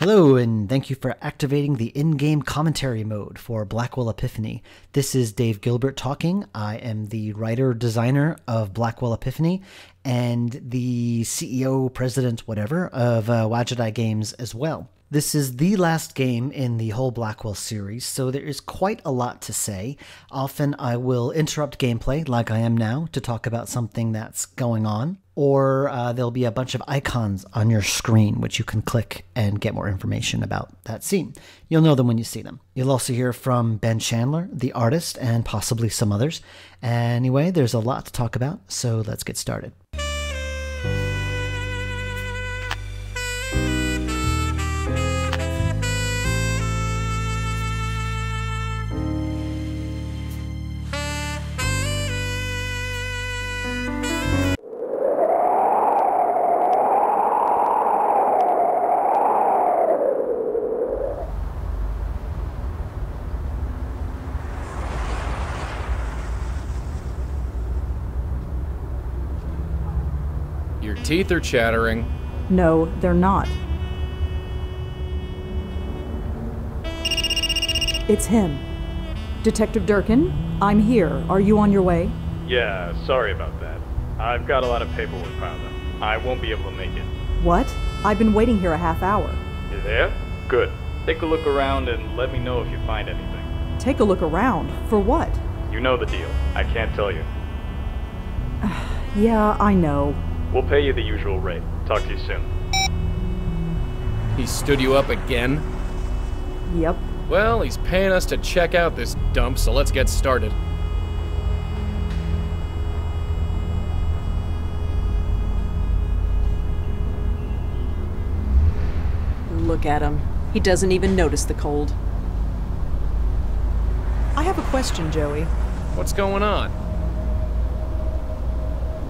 Hello, and thank you for activating the in-game commentary mode for Blackwell Epiphany. This is Dave Gilbert talking. I am the writer-designer of Blackwell Epiphany and the CEO, president, whatever, of Wadjet Eye Games as well. This is the last game in the whole Blackwell series, so there is quite a lot to say. Often I will interrupt gameplay, like I am now, to talk about something that's going on, or there'll be a bunch of icons on your screen which you can click and get more information about that scene. You'll know them when you see them. You'll also hear from Ben Chandler, the artist, and possibly some others. Anyway, there's a lot to talk about, so let's get started. Your teeth are chattering. No, they're not. It's him. Detective Durkin, I'm here. Are you on your way? Yeah, sorry about that. I've got a lot of paperwork piled up. I won't be able to make it. What? I've been waiting here a half hour. You there? Good. Take a look around and let me know if you find anything. Take a look around? For what? You know the deal. I can't tell you. Yeah, I know. We'll pay you the usual rate. Talk to you soon. He stood you up again? Yep. Well, he's paying us to check out this dump, so let's get started. Look at him. He doesn't even notice the cold. I have a question, Joey. What's going on?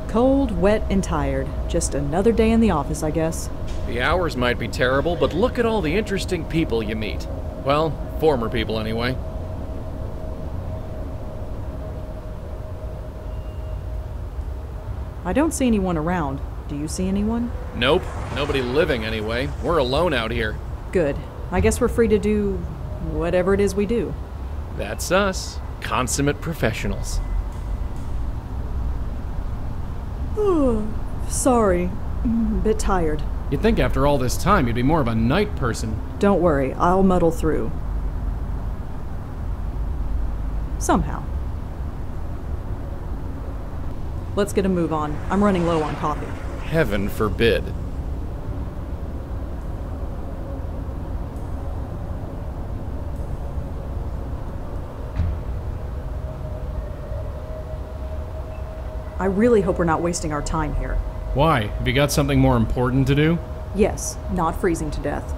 Cold, wet, and tired. Just another day in the office, I guess. The hours might be terrible, but look at all the interesting people you meet. Well, former people anyway. I don't see anyone around. Do you see anyone? Nope, nobody living anyway. We're alone out here. Good. I guess we're free to do whatever it is we do. That's us. Consummate professionals. Sorry. A bit tired. You'd think after all this time you'd be more of a night person. Don't worry, I'll muddle through. Somehow. Let's get a move on. I'm running low on coffee. Heaven forbid. I really hope we're not wasting our time here. Why? Have you got something more important to do? Yes, not freezing to death.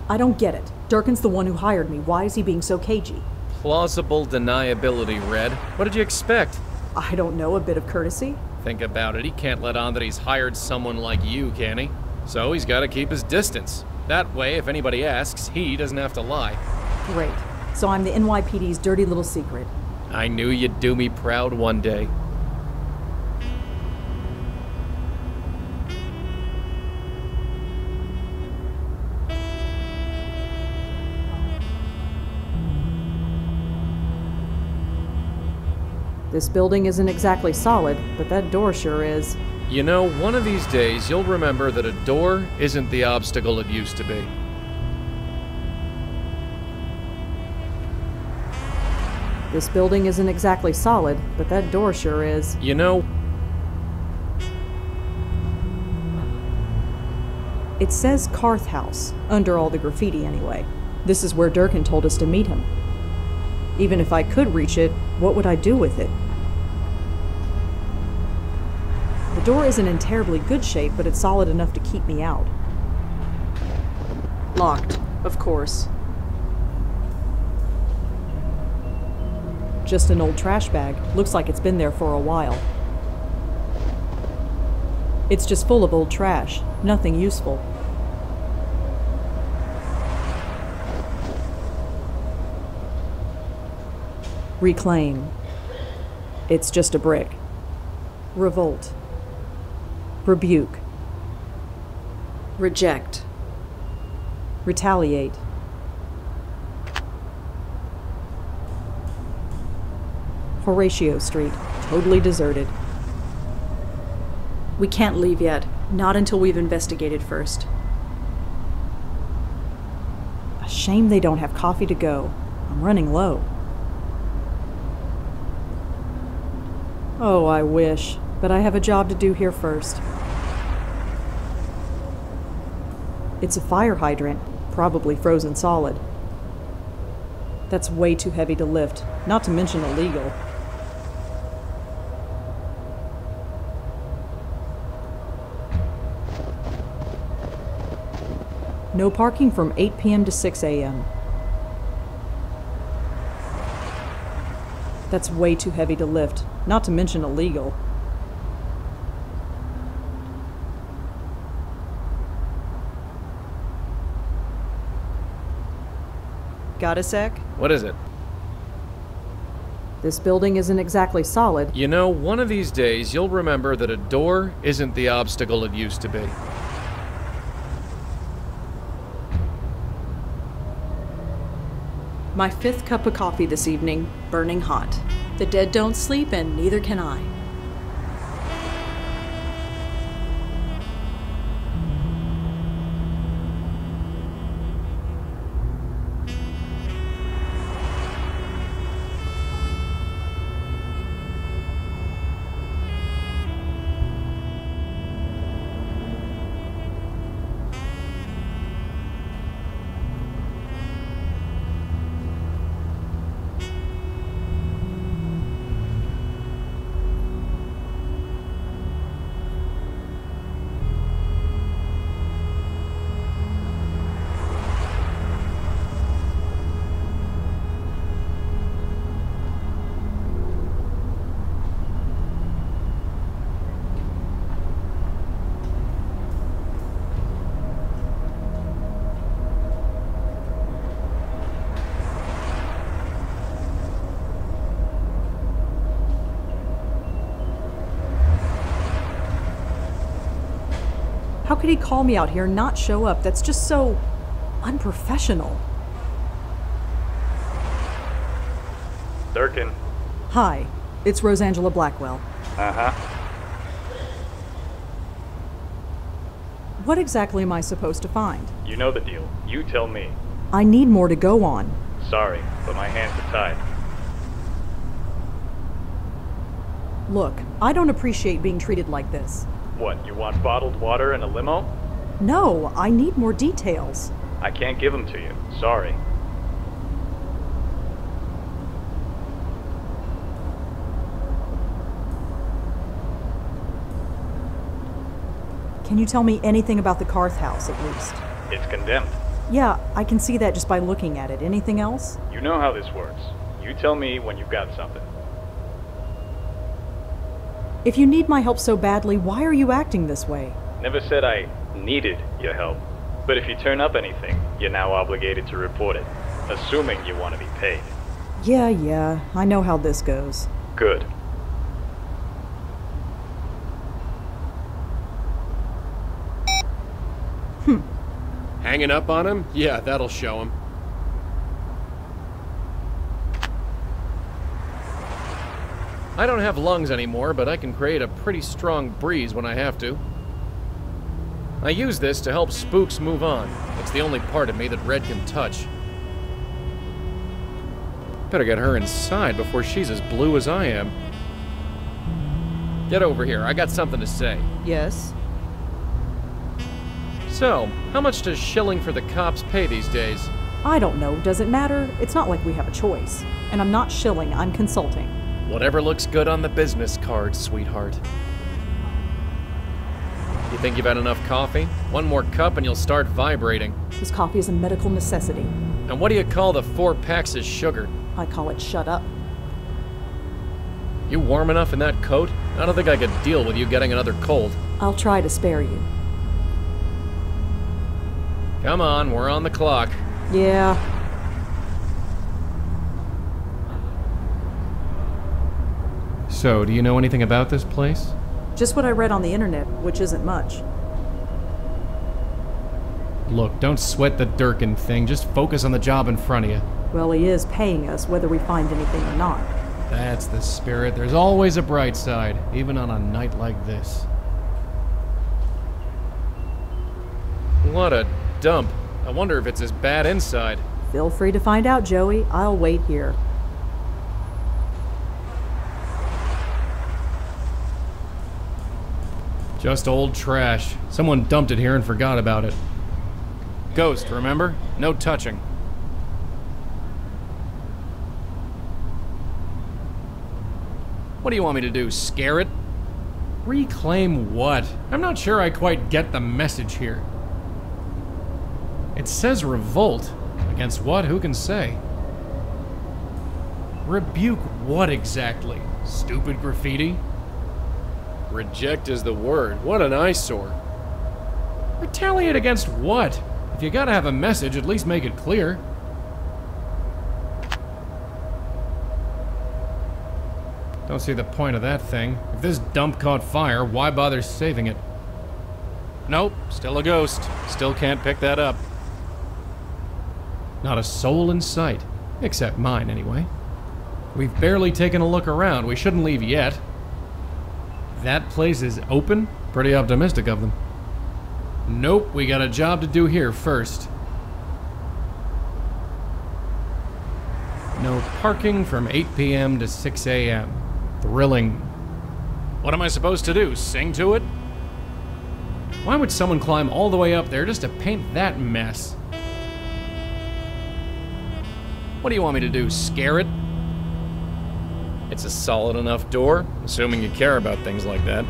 I don't get it. Durkin's the one who hired me. Why is he being so cagey? Plausible deniability, Red. What did you expect? I don't know, a bit of courtesy? Think about it. He can't let on that he's hired someone like you, can he? So he's got to keep his distance. That way, if anybody asks, he doesn't have to lie. Great. So I'm the NYPD's dirty little secret. I knew you'd do me proud one day. This building isn't exactly solid, but that door sure is. You know, one of these days you'll remember that a door isn't the obstacle it used to be. This building isn't exactly solid, but that door sure is. You know, it says Carth House, under all the graffiti anyway. This is where Durkin told us to meet him. Even if I could reach it, what would I do with it? The door isn't in terribly good shape, but it's solid enough to keep me out. Locked, of course. Just an old trash bag. Looks like it's been there for a while. It's just full of old trash. Nothing useful. Reclaim. It's just a brick. Revolt. Rebuke. Reject. Retaliate. Horatio Street, totally deserted. We can't leave yet. Not until we've investigated first. A shame they don't have coffee to go. I'm running low. Oh, I wish. But I have a job to do here first. It's a fire hydrant, probably frozen solid. That's way too heavy to lift, not to mention illegal. No parking from 8 p.m. to 6 a.m. That's way too heavy to lift, not to mention illegal. Got a sec? What is it? This building isn't exactly solid. You know, one of these days you'll remember that a door isn't the obstacle it used to be. My 5th cup of coffee this evening, burning hot. The dead don't sleep, and neither can I. How could he call me out here and not show up? That's just so unprofessional. Durkin. Hi, it's Rosa Blackwell. Uh-huh. What exactly am I supposed to find? You know the deal. You tell me. I need more to go on. Sorry, but my hands are tied. Look, I don't appreciate being treated like this. What, you want bottled water and a limo? No, I need more details. I can't give them to you. Sorry. Can you tell me anything about the Carth house, at least? It's condemned. Yeah, I can see that just by looking at it. Anything else? You know how this works. You tell me when you've got something. If you need my help so badly, why are you acting this way? Never said I needed your help. But if you turn up anything, you're now obligated to report it, assuming you want to be paid. Yeah, I know how this goes. Good. Hanging up on him? Yeah, that'll show him. I don't have lungs anymore, but I can create a pretty strong breeze when I have to. I use this to help spooks move on. It's the only part of me that Red can touch. Better get her inside before she's as blue as I am. Get over here, I got something to say. Yes? So, how much does shilling for the cops pay these days? I don't know. Does it matter? It's not like we have a choice. And I'm not shilling, I'm consulting. Whatever looks good on the business card, sweetheart. You think you've had enough coffee? One more cup and you'll start vibrating. This coffee is a medical necessity. And what do you call the 4 packs of sugar? I call it shut up. You warm enough in that coat? I don't think I could deal with you getting another cold. I'll try to spare you. Come on, we're on the clock. Yeah. So, do you know anything about this place? Just what I read on the internet, which isn't much. Look, don't sweat the Durkin thing. Just focus on the job in front of you. Well, he is paying us whether we find anything or not. That's the spirit. There's always a bright side, even on a night like this. What a dump. I wonder if it's as bad inside. Feel free to find out, Joey. I'll wait here. Just old trash. Someone dumped it here and forgot about it. Ghost, remember? No touching. What do you want me to do, scare it? Reclaim what? I'm not sure I quite get the message here. It says revolt. Against what? Who can say? Rebuke what exactly? Stupid graffiti? Reject is the word. What an eyesore. Retaliate against what? If you gotta have a message, at least make it clear. Don't see the point of that thing. If this dump caught fire, why bother saving it? Nope, still a ghost. Still can't pick that up. Not a soul in sight. Except mine, anyway. We've barely taken a look around. We shouldn't leave yet. That place is open? Pretty optimistic of them. Nope, we got a job to do here first. No parking from 8 p.m. to 6 a.m. Thrilling. What am I supposed to do, sing to it? Why would someone climb all the way up there just to paint that mess? What do you want me to do, scare it? It's a solid enough door, assuming you care about things like that.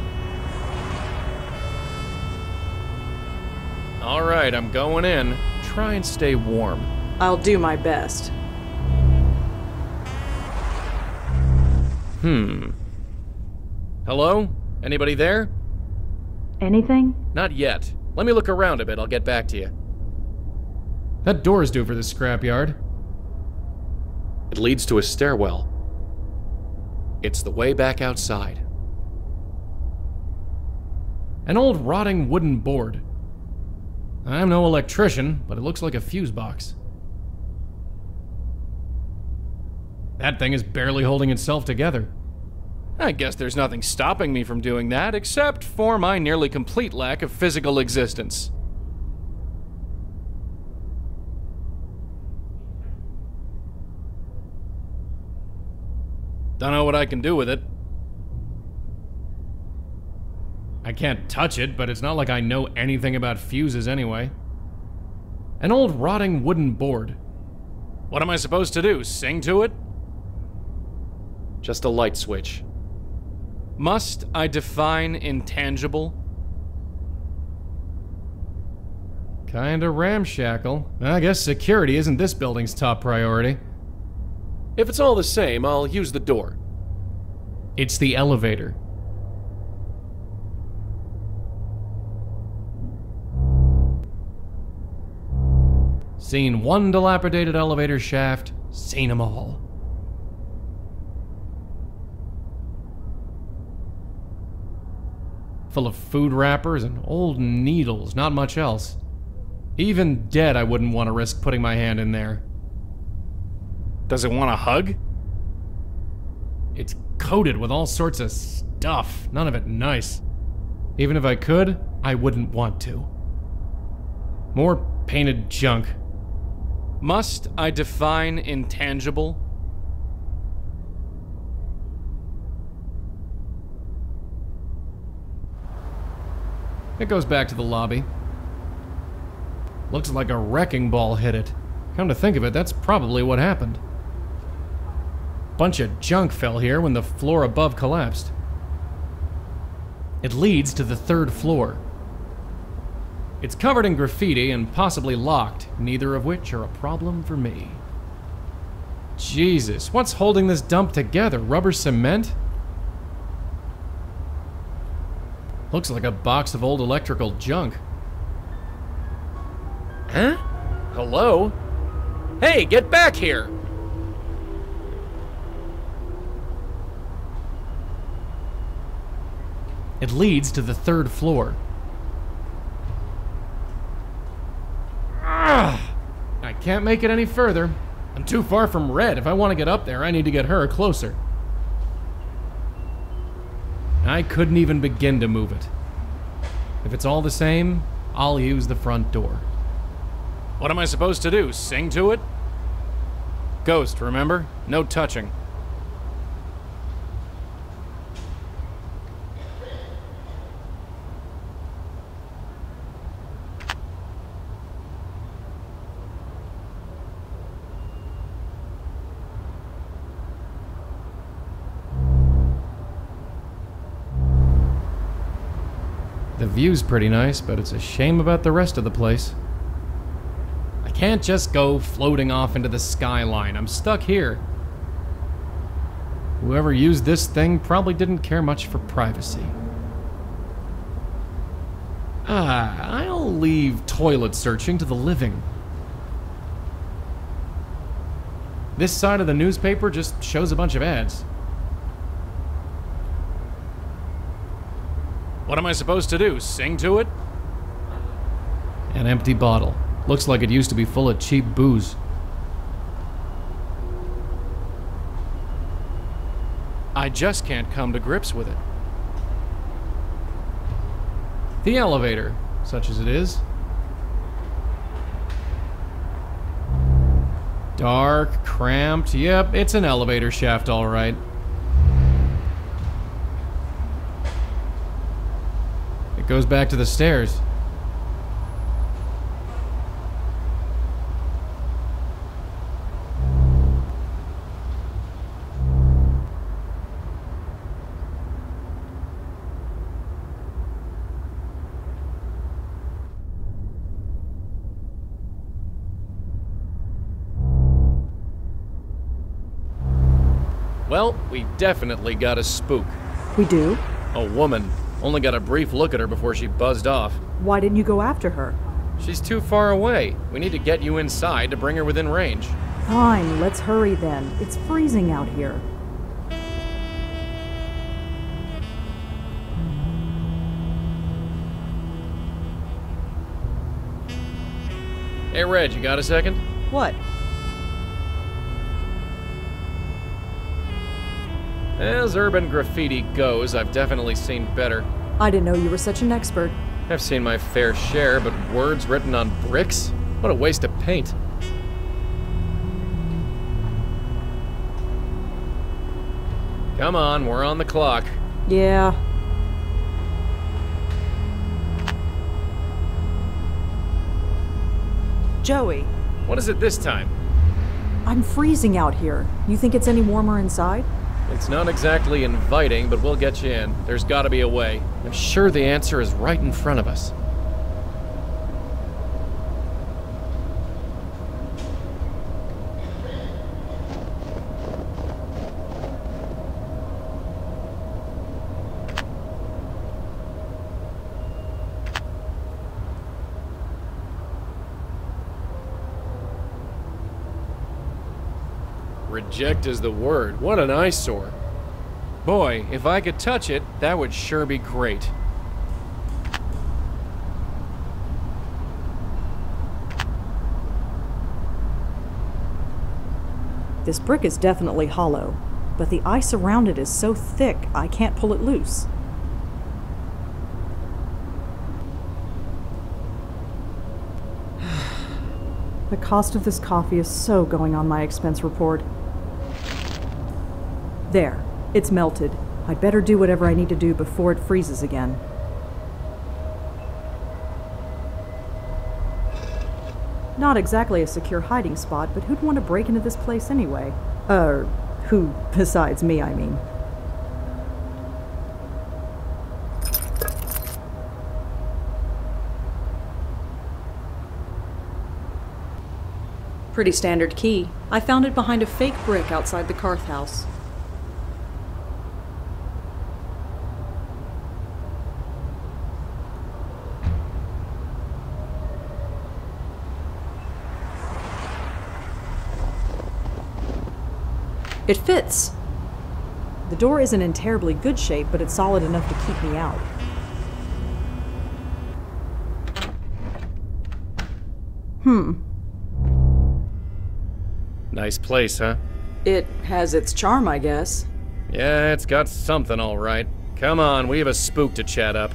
Alright, I'm going in. Try and stay warm. I'll do my best. Hello? Anybody there? Anything? Not yet. Let me look around a bit, I'll get back to you. That door's due for this scrapyard. It leads to a stairwell. It's the way back outside. An old rotting wooden board. I'm no electrician, but it looks like a fuse box. That thing is barely holding itself together. I guess there's nothing stopping me from doing that, except for my nearly complete lack of physical existence. Don't know what I can do with it. I can't touch it, but it's not like I know anything about fuses anyway. An old rotting wooden board. What am I supposed to do, sing to it? Just a light switch. Must I define intangible? Kinda ramshackle. I guess security isn't this building's top priority. If it's all the same, I'll use the door. It's the elevator. Seen one dilapidated elevator shaft, seen them all. Full of food wrappers and old needles, not much else. Even dead, I wouldn't want to risk putting my hand in there. Does it want a hug? It's coated with all sorts of stuff, none of it nice. Even if I could, I wouldn't want to. More painted junk. Must I define intangible? It goes back to the lobby. Looks like a wrecking ball hit it. Come to think of it, that's probably what happened. Bunch of junk fell here when the floor above collapsed. It leads to the third floor. It's covered in graffiti and possibly locked, neither of which are a problem for me. Jesus, what's holding this dump together? Rubber cement? Looks like a box of old electrical junk. Huh? Hello? Hey, get back here! It leads to the 3rd floor. Ugh! I can't make it any further. I'm too far from Red. If I want to get up there, I need to get her closer. I couldn't even begin to move it. If it's all the same, I'll use the front door. What am I supposed to do? Sing to it? Ghost, remember? No touching. The view's pretty nice, but it's a shame about the rest of the place. I can't just go floating off into the skyline. I'm stuck here. Whoever used this thing probably didn't care much for privacy. I'll leave toilet searching to the living. This side of the newspaper just shows a bunch of ads. What am I supposed to do? Sing to it? An empty bottle. Looks like it used to be full of cheap booze. I just can't come to grips with it. The elevator, such as it is. Dark, cramped. Yep, it's an elevator shaft, all right. It goes back to the stairs. Well, we definitely got a spook. We do? A woman. Only got a brief look at her before she buzzed off. Why didn't you go after her? She's too far away. We need to get you inside to bring her within range. Fine, let's hurry then. It's freezing out here. Hey, Reg, you got a second? What? As urban graffiti goes, I've definitely seen better. I didn't know you were such an expert. I've seen my fair share, but words written on bricks? What a waste of paint. Come on, we're on the clock. Yeah. Joey. What is it this time? I'm freezing out here. You think it's any warmer inside? It's not exactly inviting, but we'll get you in. There's gotta be a way. I'm sure the answer is right in front of us. Reject is the word. What an eyesore. Boy, if I could touch it, that would sure be great. This brick is definitely hollow, but the ice around it is so thick I can't pull it loose. The cost of this coffee is so going on my expense report. There, it's melted. I'd better do whatever I need to do before it freezes again. Not exactly a secure hiding spot, but who'd want to break into this place anyway? Who besides me, I mean. Pretty standard key. I found it behind a fake brick outside the Carth house. It fits. The door isn't in terribly good shape, but it's solid enough to keep me out. Nice place, huh? It has its charm, I guess. Yeah, it's got something all right. Come on, we have a spook to chat up.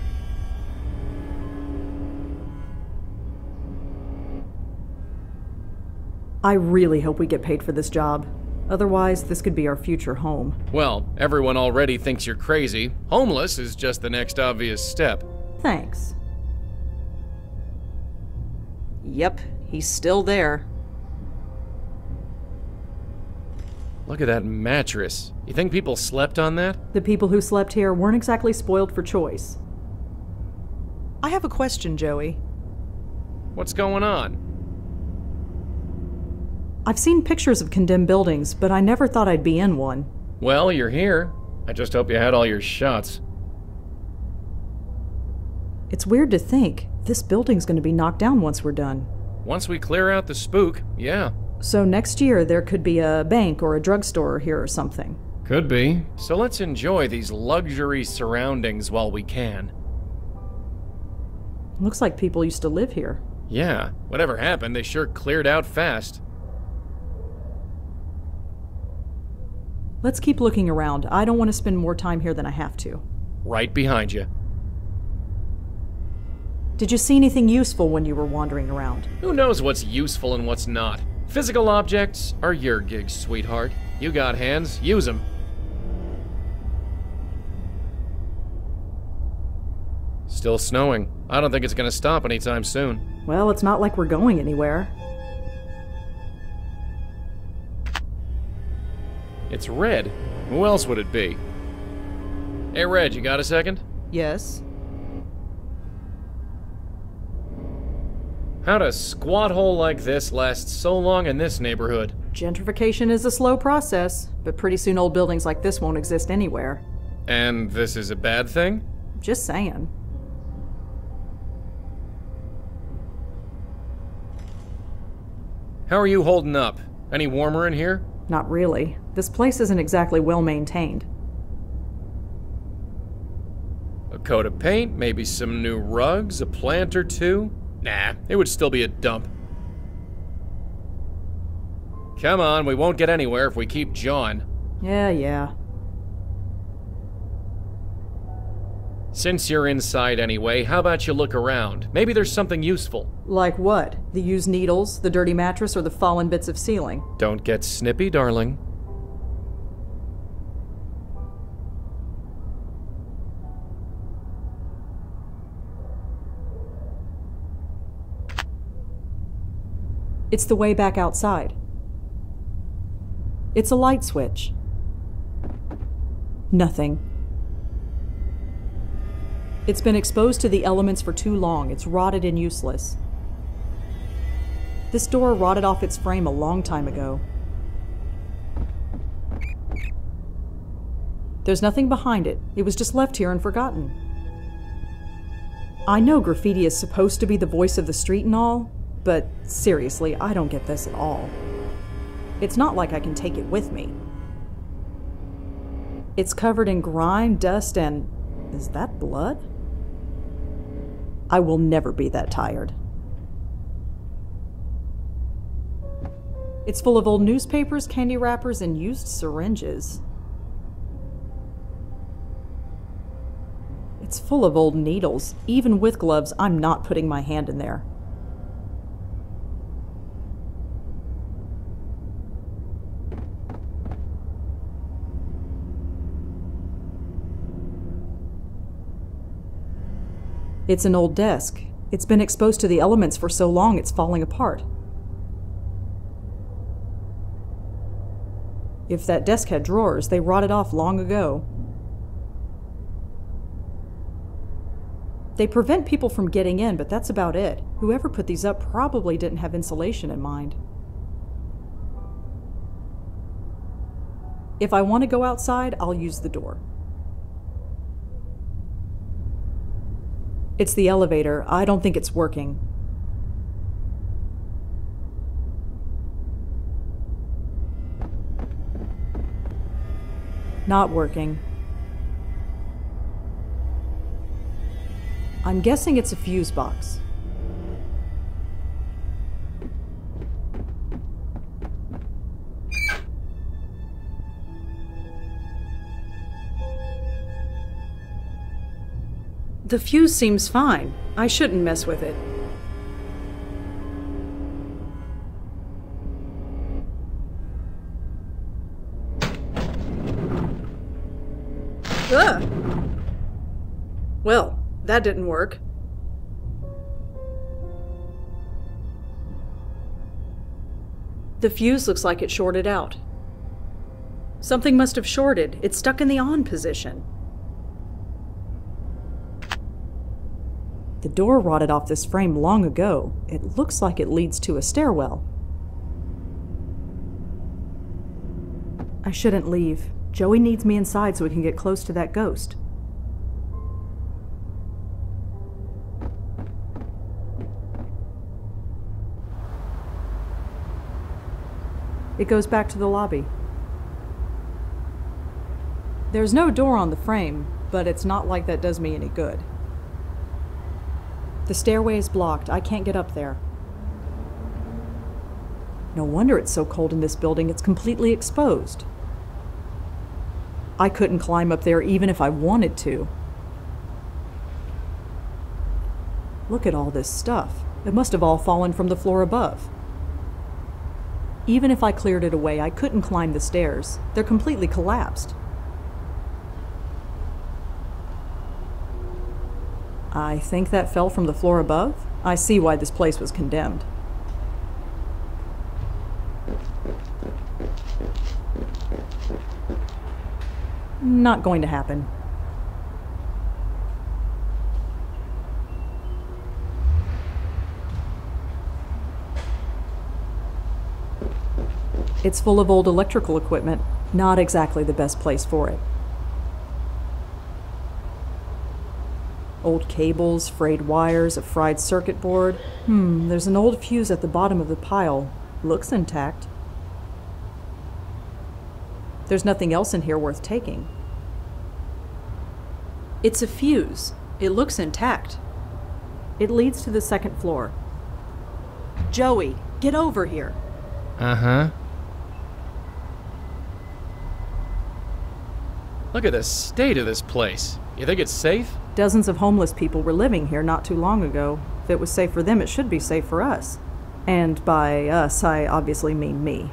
I really hope we get paid for this job. Otherwise, this could be our future home. Well, everyone already thinks you're crazy. Homeless is just the next obvious step. Thanks. Yep, he's still there. Look at that mattress. You think people slept on that? The people who slept here weren't exactly spoiled for choice. I have a question, Joey. What's going on? I've seen pictures of condemned buildings, but I never thought I'd be in one. Well, you're here. I just hope you had all your shots. It's weird to think this building's going to be knocked down once we're done. Once we clear out the spook, yeah. So next year there could be a bank or a drugstore here or something. Could be. So let's enjoy these luxury surroundings while we can. Looks like people used to live here. Yeah, whatever happened, they sure cleared out fast. Let's keep looking around. I don't want to spend more time here than I have to. Right behind you. Did you see anything useful when you were wandering around? Who knows what's useful and what's not? Physical objects are your gig, sweetheart. You got hands, use them. Still snowing. I don't think it's gonna stop anytime soon. Well, it's not like we're going anywhere. It's Red. Who else would it be? Hey, Red, you got a second? Yes. How'd a squat hole like this last so long in this neighborhood? Gentrification is a slow process, but pretty soon old buildings like this won't exist anywhere. And this is a bad thing? Just saying. How are you holding up? Any warmer in here? Not really. This place isn't exactly well maintained. A coat of paint, maybe some new rugs, a plant or two? Nah, it would still be a dump. Come on, we won't get anywhere if we keep jawing. Yeah. Since you're inside anyway, how about you look around? Maybe there's something useful. Like what? The used needles, the dirty mattress, or the fallen bits of ceiling? Don't get snippy, darling. It's the way back outside. It's a light switch. Nothing. It's been exposed to the elements for too long. It's rotted and useless. This door rotted off its frame a long time ago. There's nothing behind it. It was just left here and forgotten. I know graffiti is supposed to be the voice of the street and all, but seriously, I don't get this at all. It's not like I can take it with me. It's covered in grime, dust, and... is that blood? I will never be that tired. It's full of old newspapers, candy wrappers, and used syringes. It's full of old needles. Even with gloves, I'm not putting my hand in there. It's an old desk. It's been exposed to the elements for so long it's falling apart. If that desk had drawers, they rotted off long ago. They prevent people from getting in, but that's about it. Whoever put these up probably didn't have insulation in mind. If I want to go outside, I'll use the door. It's the elevator. I don't think it's working. Not working. I'm guessing it's a fuse box. The fuse seems fine. I shouldn't mess with it. Ugh! Well, that didn't work. The fuse looks like it shorted out. Something must have shorted. It's stuck in the on position. The door rotted off this frame long ago. It looks like it leads to a stairwell. I shouldn't leave. Joey needs me inside so we can get close to that ghost. It goes back to the lobby. There's no door on the frame, but it's not like that does me any good. The stairway is blocked. I can't get up there. No wonder it's so cold in this building. It's completely exposed. I couldn't climb up there even if I wanted to. Look at all this stuff. It must have all fallen from the floor above. Even if I cleared it away, I couldn't climb the stairs. They're completely collapsed. I think that fell from the floor above. I see why this place was condemned. Not going to happen. It's full of old electrical equipment. Not exactly the best place for it. Old cables, frayed wires, a fried circuit board. There's an old fuse at the bottom of the pile. Looks intact. There's nothing else in here worth taking. It's a fuse. It looks intact. It leads to the second floor. Joey, get over here. Uh-huh. Look at the state of this place. You think it's safe? Dozens of homeless people were living here not too long ago. If it was safe for them, it should be safe for us. And by us, I obviously mean me.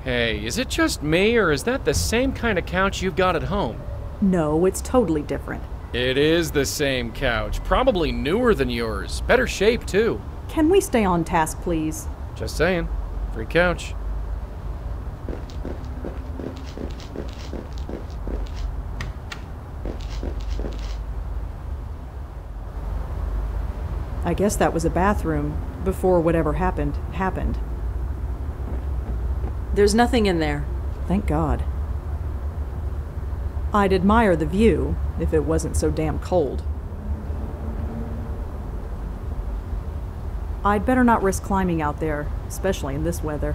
Hey, is it just me, or is that the same kind of couch you've got at home? No, it's totally different. It is the same couch. Probably newer than yours. Better shape, too. Can we stay on task, please? Just saying. Free couch. I guess that was a bathroom before whatever happened. There's nothing in there. Thank God. I'd admire the view if it wasn't so damn cold. I'd better not risk climbing out there, especially in this weather.